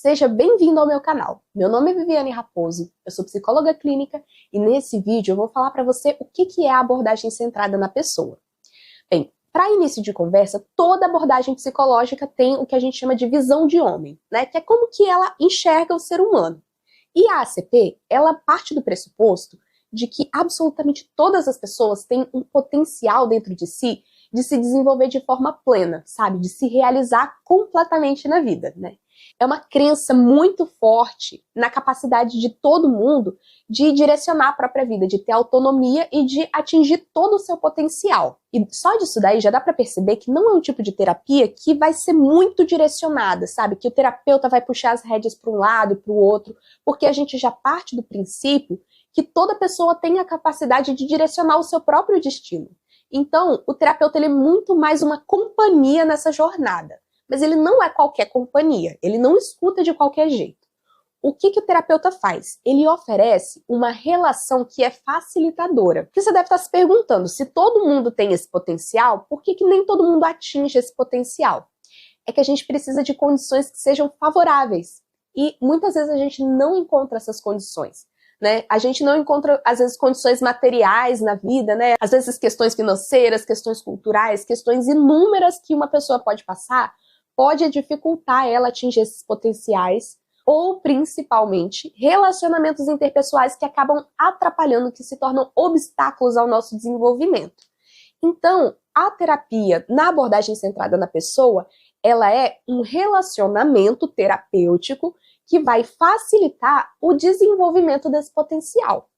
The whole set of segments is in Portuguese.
Seja bem-vindo ao meu canal. Meu nome é Viviane Raposo, eu sou psicóloga clínica e nesse vídeo eu vou falar para você o que é a abordagem centrada na pessoa. Bem, para início de conversa, toda abordagem psicológica tem o que a gente chama de visão de homem, né? Que é como que ela enxerga o ser humano. E a ACP, ela parte do pressuposto de que absolutamente todas as pessoas têm um potencial dentro de si de se desenvolver de forma plena, sabe? De se realizar completamente na vida, né? É uma crença muito forte na capacidade de todo mundo de direcionar a própria vida, de ter autonomia e de atingir todo o seu potencial. E só disso daí já dá para perceber que não é um tipo de terapia que vai ser muito direcionada, sabe? Que o terapeuta vai puxar as rédeas para um lado e para o outro, porque a gente já parte do princípio que toda pessoa tem a capacidade de direcionar o seu próprio destino. Então, o terapeuta ele é muito mais uma companhia nessa jornada. Mas ele não é qualquer companhia, ele não escuta de qualquer jeito. O que o terapeuta faz? Ele oferece uma relação que é facilitadora. Porque você deve estar se perguntando, se todo mundo tem esse potencial, por que nem todo mundo atinge esse potencial? É que a gente precisa de condições que sejam favoráveis. E muitas vezes a gente não encontra essas condições. Né? A gente não encontra, às vezes, condições materiais na vida, né? Às vezes questões financeiras, questões culturais, questões inúmeras que uma pessoa pode passar, pode dificultar ela atingir esses potenciais, ou, principalmente, relacionamentos interpessoais que acabam atrapalhando, que se tornam obstáculos ao nosso desenvolvimento. Então, a terapia, na abordagem centrada na pessoa, ela é um relacionamento terapêutico que vai facilitar o desenvolvimento desse potencial.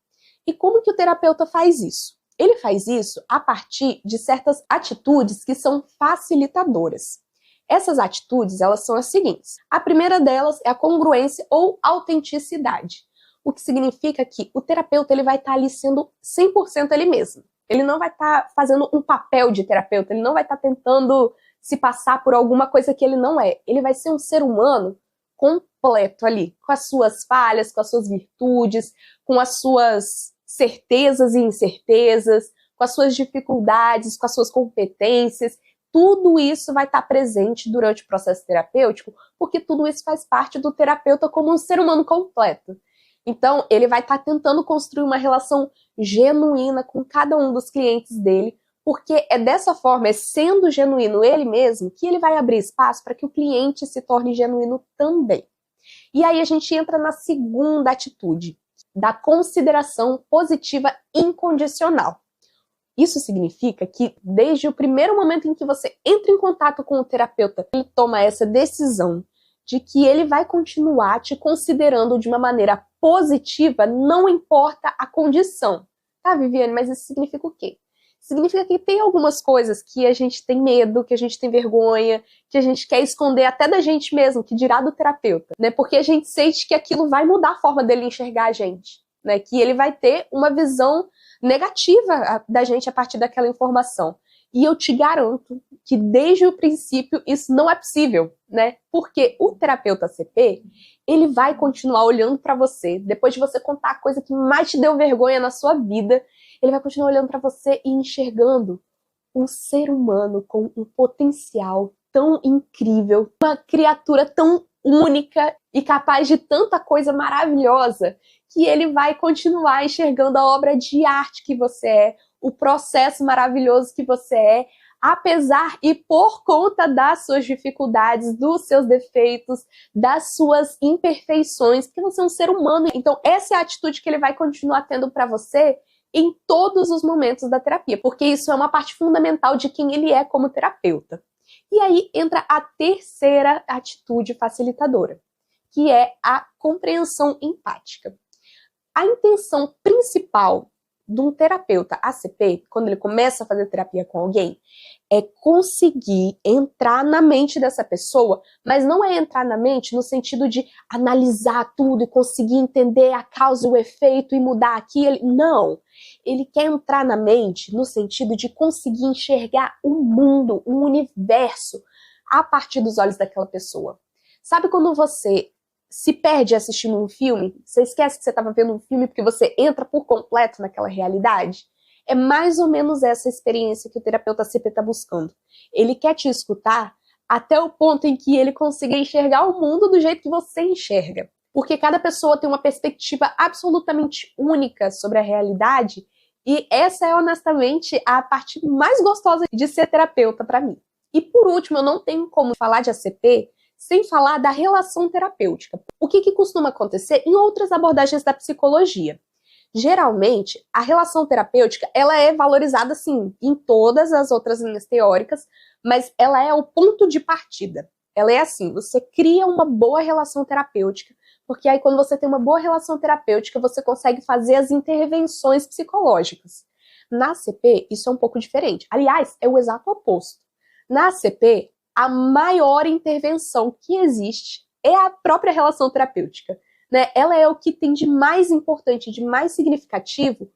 E como que o terapeuta faz isso? Ele faz isso a partir de certas atitudes que são facilitadoras. Essas atitudes, elas são as seguintes. A primeira delas é a congruência ou autenticidade, o que significa que o terapeuta ele vai estar ali sendo 100% ele mesmo. Ele não vai estar fazendo um papel de terapeuta, ele não vai estar tentando se passar por alguma coisa que ele não é. Ele vai ser um ser humano completo ali, com as suas falhas, com as suas virtudes, com as suas certezas e incertezas, com as suas dificuldades, com as suas competências. Tudo isso vai estar presente durante o processo terapêutico, porque tudo isso faz parte do terapeuta como um ser humano completo. Então, ele vai estar tentando construir uma relação genuína com cada um dos clientes dele, porque é dessa forma, é sendo genuíno ele mesmo, que ele vai abrir espaço para que o cliente se torne genuíno também. E aí a gente entra na segunda atitude, da consideração positiva incondicional. Isso significa que desde o primeiro momento em que você entra em contato com o terapeuta, ele toma essa decisão de que ele vai continuar te considerando de uma maneira positiva, não importa a condição. Tá, Viviane, mas isso significa o quê? Significa que tem algumas coisas que a gente tem medo, que a gente tem vergonha, que a gente quer esconder até da gente mesmo, que dirá do terapeuta, né? Porque a gente sente que aquilo vai mudar a forma dele enxergar a gente, né? Que ele vai ter uma visão negativa da gente a partir daquela informação. E eu te garanto que desde o princípio isso não é possível, né? Porque o terapeuta CP, ele vai continuar olhando para você, depois de você contar a coisa que mais te deu vergonha na sua vida, ele vai continuar olhando para você e enxergando um ser humano com um potencial tão incrível, uma criatura tão única e capaz de tanta coisa maravilhosa, que ele vai continuar enxergando a obra de arte que você é, o processo maravilhoso que você é, apesar e por conta das suas dificuldades, dos seus defeitos, das suas imperfeições, porque você é um ser humano. Então essa é a atitude que ele vai continuar tendo para você em todos os momentos da terapia, porque isso é uma parte fundamental de quem ele é como terapeuta. E aí entra a terceira atitude facilitadora, que é a compreensão empática. A intenção principal de um terapeuta ACP, quando ele começa a fazer terapia com alguém, é conseguir entrar na mente dessa pessoa, mas não é entrar na mente no sentido de analisar tudo e conseguir entender a causa e o efeito e mudar aquilo. Não. Ele quer entrar na mente no sentido de conseguir enxergar o mundo, o universo, a partir dos olhos daquela pessoa. Sabe quando você se perde assistindo um filme, você esquece que você estava vendo um filme porque você entra por completo naquela realidade? É mais ou menos essa experiência que o terapeuta CP está buscando. Ele quer te escutar até o ponto em que ele consiga enxergar o mundo do jeito que você enxerga. Porque cada pessoa tem uma perspectiva absolutamente única sobre a realidade, e essa é honestamente a parte mais gostosa de ser terapeuta para mim. E por último, eu não tenho como falar de ACP sem falar da relação terapêutica. O que costuma acontecer em outras abordagens da psicologia? Geralmente, a relação terapêutica ela é valorizada, sim, em todas as outras linhas teóricas, mas ela é o ponto de partida. Ela é assim, você cria uma boa relação terapêutica, porque aí quando você tem uma boa relação terapêutica, você consegue fazer as intervenções psicológicas. Na ACP, isso é um pouco diferente. Aliás, é o exato oposto. Na ACP, a maior intervenção que existe é a própria relação terapêutica. Né? Ela é o que tem de mais importante, de mais significativo.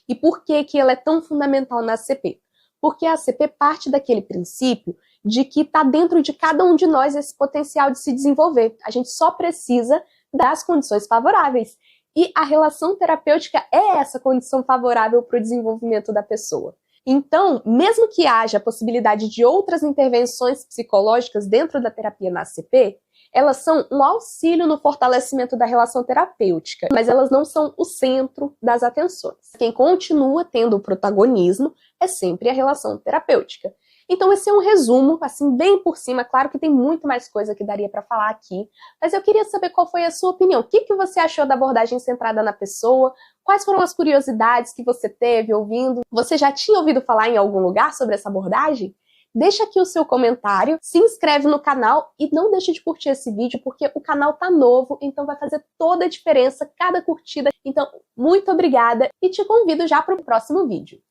E por que ela é tão fundamental na ACP? Porque a ACP parte daquele princípio de que está dentro de cada um de nós esse potencial de se desenvolver. A gente só precisa das condições favoráveis. E a relação terapêutica é essa condição favorável para o desenvolvimento da pessoa. Então, mesmo que haja a possibilidade de outras intervenções psicológicas dentro da terapia na ACP, elas são um auxílio no fortalecimento da relação terapêutica, mas elas não são o centro das atenções. Quem continua tendo o protagonismo é sempre a relação terapêutica. Então esse é um resumo, assim, bem por cima. Claro que tem muito mais coisa que daria para falar aqui, mas eu queria saber qual foi a sua opinião. O que você achou da abordagem centrada na pessoa? Quais foram as curiosidades que você teve ouvindo? Você já tinha ouvido falar em algum lugar sobre essa abordagem? Deixa aqui o seu comentário, se inscreve no canal e não deixe de curtir esse vídeo, porque o canal tá novo, então vai fazer toda a diferença cada curtida. Então, muito obrigada e te convido já para o próximo vídeo.